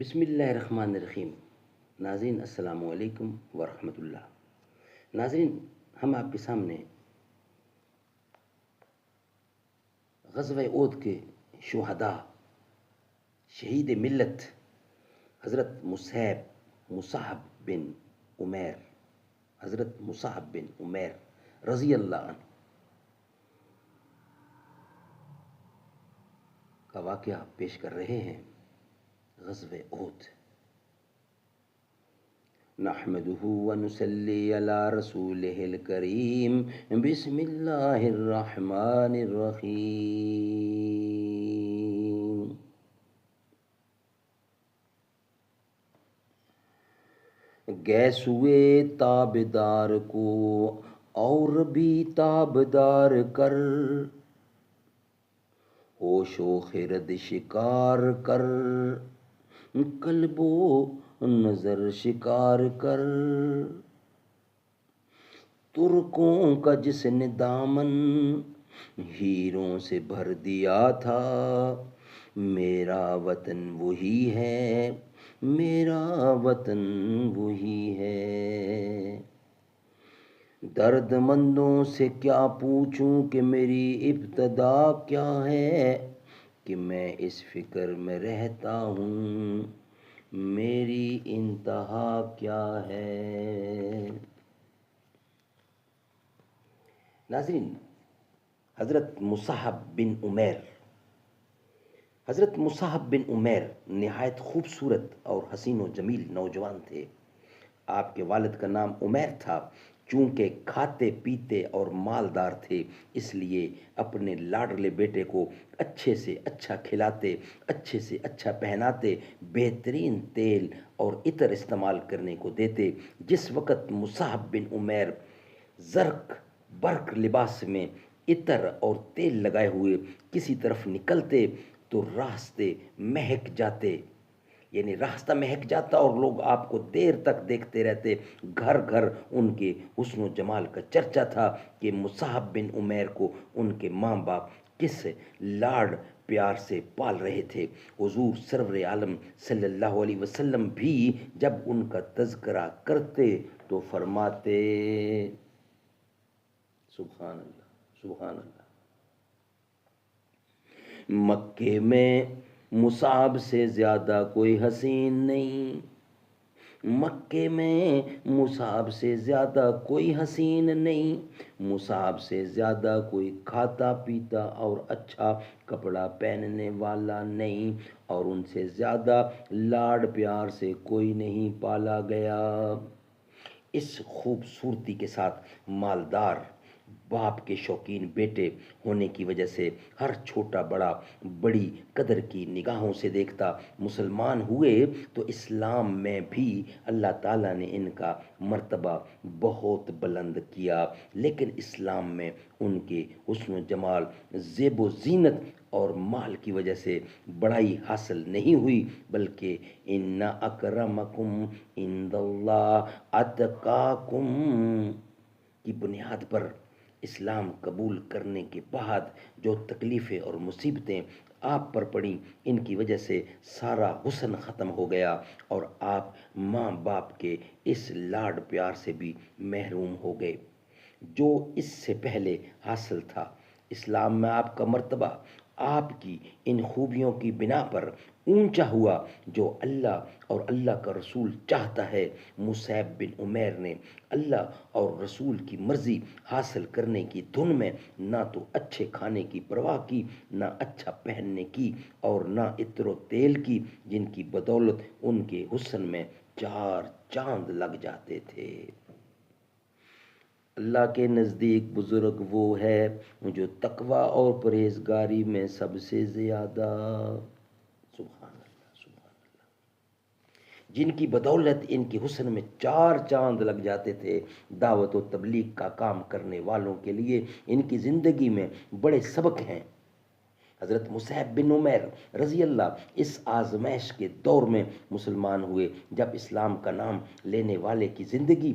بسم اللہ الرحمن الرحیم۔ ناظرین السلام علیکم ورحمۃ اللہ۔ ناظرین، ہم آپ کے سامنے غزوہ احد کے شہداء، شہید ملت حضرت مصعب بن عمیر رضی اللہ عنہ کا واقعہ پیش کر رہے ہیں۔ غزوہ احد۔ نحمده ونصلي على رسوله الكريم بسم الله الرحمن الرحيم۔ گیسوئے تابدار کو اور بھی تابدار کر، ہوش و خرد شکار کر، قلب و نظر شکار کر۔ ترکوں کا جس نے دامن ہیروں سے بھر دیا تھا، میرا وطن وہی ہے، میرا وطن وہی ہے۔ درد مندوں سے کیا پوچھوں کہ میری ابتدا کیا ہے، کہ میں اس فکر میں رہتا ہوں میری انتہا کیا ہے۔ ناظرین، حضرت مصعب بن عمیر نہایت خوبصورت اور حسین و جمیل نوجوان تھے۔ آپ کے والد کا نام عمیر تھا۔ چونکہ کھاتے پیتے اور مالدار تھے، اس لیے اپنے لاڈلے بیٹے کو اچھے سے اچھا کھلاتے، اچھے سے اچھا پہناتے، بہترین تیل اور عطر استعمال کرنے کو دیتے۔ جس وقت مصعب بن عمیر زرق برق لباس میں عطر اور تیل لگائے ہوئے کسی طرف نکلتے تو راستے مہک جاتے، یعنی راستہ مہک جاتا اور لوگ آپ کو دیر تک دیکھتے رہتے۔ گھر گھر ان کے حسن و جمال کا چرچا تھا کہ مصعب بن عمیر کو ان کے ماں باپ کس لاڈ پیار سے پال رہے تھے۔ حضور سرور عالم صلی اللہ علیہ وسلم بھی جب ان کا تذکرہ کرتے تو فرماتے، سبحان اللہ سبحان اللہ، مکے میں مصعب سے زیادہ کوئی حسین نہیں، مکے میں مصعب سے زیادہ کوئی حسین نہیں، مصعب سے زیادہ کوئی کھاتا پیتا اور اچھا کپڑا پہننے والا نہیں، اور ان سے زیادہ لاڈ پیار سے کوئی نہیں پالا گیا۔ اس خوبصورتی کے ساتھ مالدار باپ کے شوقین بیٹے ہونے کی وجہ سے ہر چھوٹا بڑا بڑی قدر کی نگاہوں سے دیکھتا۔ مسلمان ہوئے تو اسلام میں بھی اللہ تعالیٰ نے ان کا مرتبہ بہت بلند کیا، لیکن اسلام میں ان کے حسن و جمال، زیب و زینت اور مال کی وجہ سے بڑائی حاصل نہیں ہوئی، بلکہ ان اکرمکم عند اللہ اتقاکم کی بنیاد پر اسلام قبول کرنے کے بعد جو تکلیفیں اور مصیبتیں آپ پر پڑیں، ان کی وجہ سے سارا حسن ختم ہو گیا اور آپ ماں باپ کے اس لاڈ پیار سے بھی محروم ہو گئے جو اس سے پہلے حاصل تھا۔ اسلام میں آپ کا مرتبہ آپ کی ان خوبیوں کی بنا پر اونچا ہوا جو اللہ اور اللہ کا رسول چاہتا ہے۔ مصعب بن عمیر نے اللہ اور رسول کی مرضی حاصل کرنے کی دھن میں نہ تو اچھے کھانے کی پرواہ کی، نہ اچھا پہننے کی، اور نہ عطر و تیل کی، جن کی بدولت ان کے حسن میں 4 چاند لگ جاتے تھے۔ اللہ کے نزدیک بزرگ وہ ہے جو تقوی اور پرہیزگاری میں سب سے زیادہ، سبحان اللہ سبحان اللہ، جن کی بدولت ان کے حسن میں 4 چاند لگ جاتے تھے۔ دعوت و تبلیغ کا کام کرنے والوں کے لیے ان کی زندگی میں بڑے سبق ہیں۔ حضرت مصعب بن عمیر رضی اللہ اس آزمائش کے دور میں مسلمان ہوئے جب اسلام کا نام لینے والے کی زندگی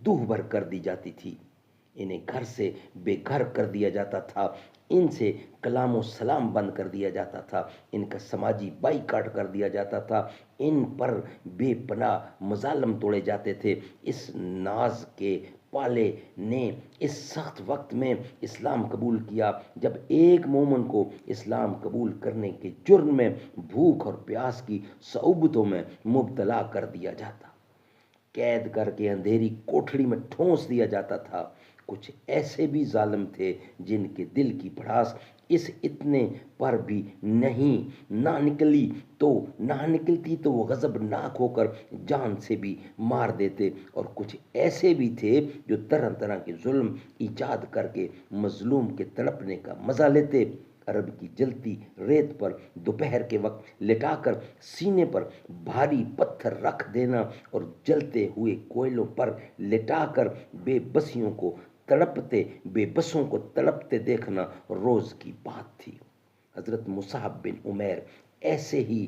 دوہ بھر کر دی جاتی تھی، انہیں گھر سے بے گھر کر دیا جاتا تھا، ان سے کلام و سلام بند کر دیا جاتا تھا، ان کا سماجی بائیکاٹ کر دیا جاتا تھا، ان پر بے پناہ مظالم توڑے جاتے تھے۔ اس ناز کے پالے نے اس سخت وقت میں اسلام قبول کیا جب ایک مومن کو اسلام قبول کرنے کے جرم میں بھوک اور پیاس کی صعوبتوں میں مبتلا کر دیا جاتا، قید کر کے اندھیری کوٹھڑی میں ٹھونس دیا جاتا تھا۔ کچھ ایسے بھی ظالم تھے جن کے دل کی بھڑاس اس اتنے پر بھی نہ نکلتی تو وہ غضبناک ہو کر جان سے بھی مار دیتے، اور کچھ ایسے بھی تھے جو طرح طرح کے ظلم ایجاد کر کے مظلوم کے تڑپنے کا مزہ لیتے۔ عرب کی جلتی ریت پر دوپہر کے وقت لٹا کر سینے پر بھاری پتھر رکھ دینا اور جلتے ہوئے کوئلوں پر لٹا کر بے بسوں کو تڑپتے دیکھنا روز کی بات تھی۔ حضرت مصعب بن عمیر ایسے ہی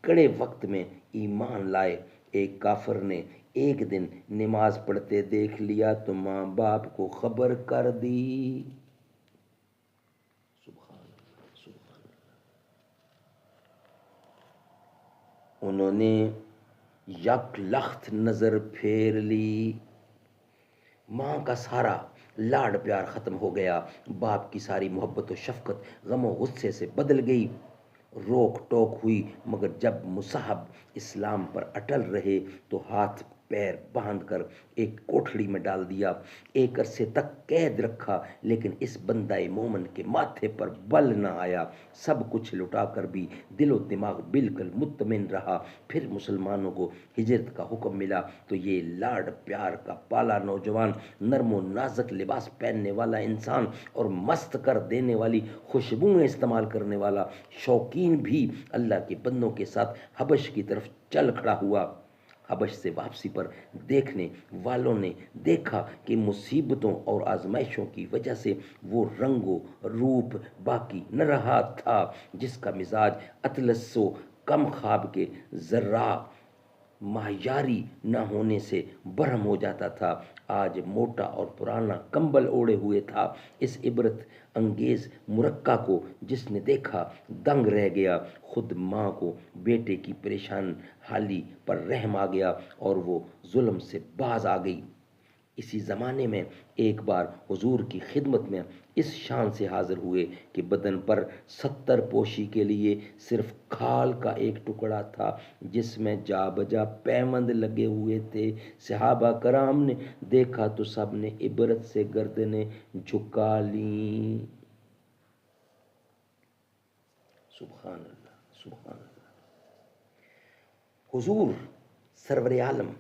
کڑے وقت میں ایمان لائے۔ ایک کافر نے ایک دن نماز پڑھتے دیکھ لیا تو ماں باپ کو خبر کر دی۔ سبحان اللہ، سبحان اللہ۔ انہوں نے یک لخت نظر پھیر لی، ماں کا سارا لاڈ پیار ختم ہو گیا، باپ کی ساری محبت و شفقت غم و غصے سے بدل گئی۔ روک ٹوک ہوئی، مگر جب مصعب اسلام پر اٹل رہے تو ہاتھ پیر باندھ کر ایک کوٹھڑی میں ڈال دیا، ایک عرصے تک قید رکھا، لیکن اس بندہ مومن کے ماتھے پر بل نہ آیا۔ سب کچھ لٹا کر بھی دل و دماغ بالکل مطمئن رہا۔ پھر مسلمانوں کو ہجرت کا حکم ملا تو یہ لاڈ پیار کا پالا نوجوان، نرم و نازک لباس پہننے والا انسان اور مست کر دینے والی خوشبوئیں استعمال کرنے والا شوقین بھی اللہ کے بندوں کے ساتھ حبش کی طرف چل کھڑا ہوا۔ حبش سے واپسی پر دیکھنے والوں نے دیکھا کہ مصیبتوں اور آزمائشوں کی وجہ سے وہ رنگ و روپ باقی نہ رہا تھا، جس کا مزاج اطلس و کم خواب کے ذرہ ماہیاری نہ ہونے سے برہم ہو جاتا تھا، آج موٹا اور پرانا کمبل اوڑے ہوئے تھا۔ اس عبرت انگیز مرقع کو جس نے دیکھا دنگ رہ گیا۔ خود ماں کو بیٹے کی پریشان حالی پر رحم آ گیا اور وہ ظلم سے باز آ گئی۔ اسی زمانے میں ایک بار حضور کی خدمت میں اس شان سے حاضر ہوئے کہ بدن پر 70 پوشی کے لیے صرف کھال کا ایک ٹکڑا تھا جس میں جا بجا پیوند لگے ہوئے تھے۔ صحابہ کرام نے دیکھا تو سب نے عبرت سے گردنیں جھکا لیں۔ سبحان اللہ، سبحان اللہ۔ حضور سرور عالم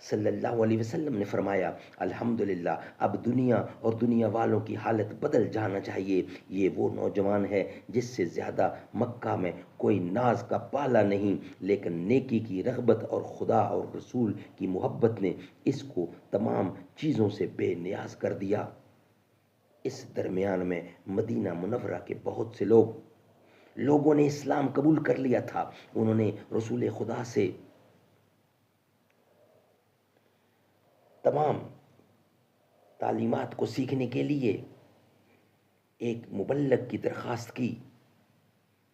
صلی اللہ علیہ وسلم نے فرمایا، الحمدللہ اب دنیا اور دنیا والوں کی حالت بدل جانا چاہیے۔ یہ وہ نوجوان ہے جس سے زیادہ مکہ میں کوئی ناز کا پالا نہیں، لیکن نیکی کی رغبت اور خدا اور رسول کی محبت نے اس کو تمام چیزوں سے بے نیاز کر دیا۔ اس درمیان میں مدینہ منورہ کے بہت سے لوگوں نے اسلام قبول کر لیا تھا۔ انہوں نے رسول خدا سے تمام تعلیمات کو سیکھنے کے لیے ایک مبلغ کی درخواست کی۔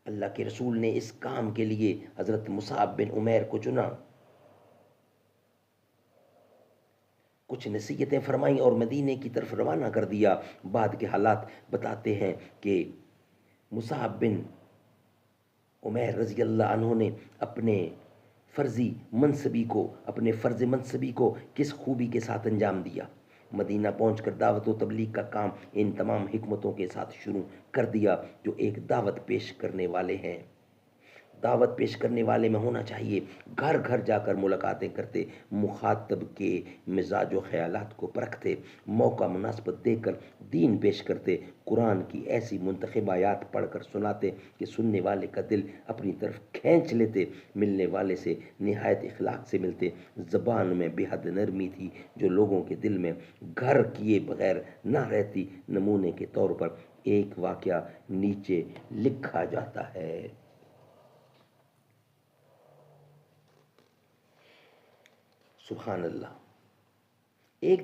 اللہ کے رسول نے اس کام کے لیے حضرت مصعب بن عمیر کو چنا، کچھ نصیحتیں فرمائیں اور مدینے کی طرف روانہ کر دیا۔ بعد کے حالات بتاتے ہیں کہ مصعب بن عمیر رضی اللہ عنہ نے اپنے فرض منصبی کو کس خوبی کے ساتھ انجام دیا۔ مدینہ پہنچ کر دعوت و تبلیغ کا کام ان تمام حکمتوں کے ساتھ شروع کر دیا جو ایک دعوت پیش کرنے والے ہیں دعوت پیش کرنے والے میں ہونا چاہیے۔ گھر گھر جا کر ملاقاتیں کرتے، مخاطب کے مزاج و خیالات کو پرکھتے، موقع مناسبت دیکھ کر دین پیش کرتے، قرآن کی ایسی منتخب آیات پڑھ کر سناتے کہ سننے والے کا دل اپنی طرف کھینچ لیتے، ملنے والے سے نہایت اخلاق سے ملتے۔ زبان میں بے حد نرمی تھی جو لوگوں کے دل میں گھر کیے بغیر نہ رہتی۔ نمونے کے طور پر ایک واقعہ نیچے لکھا جاتا ہے۔ سبحان اللہ۔ ایک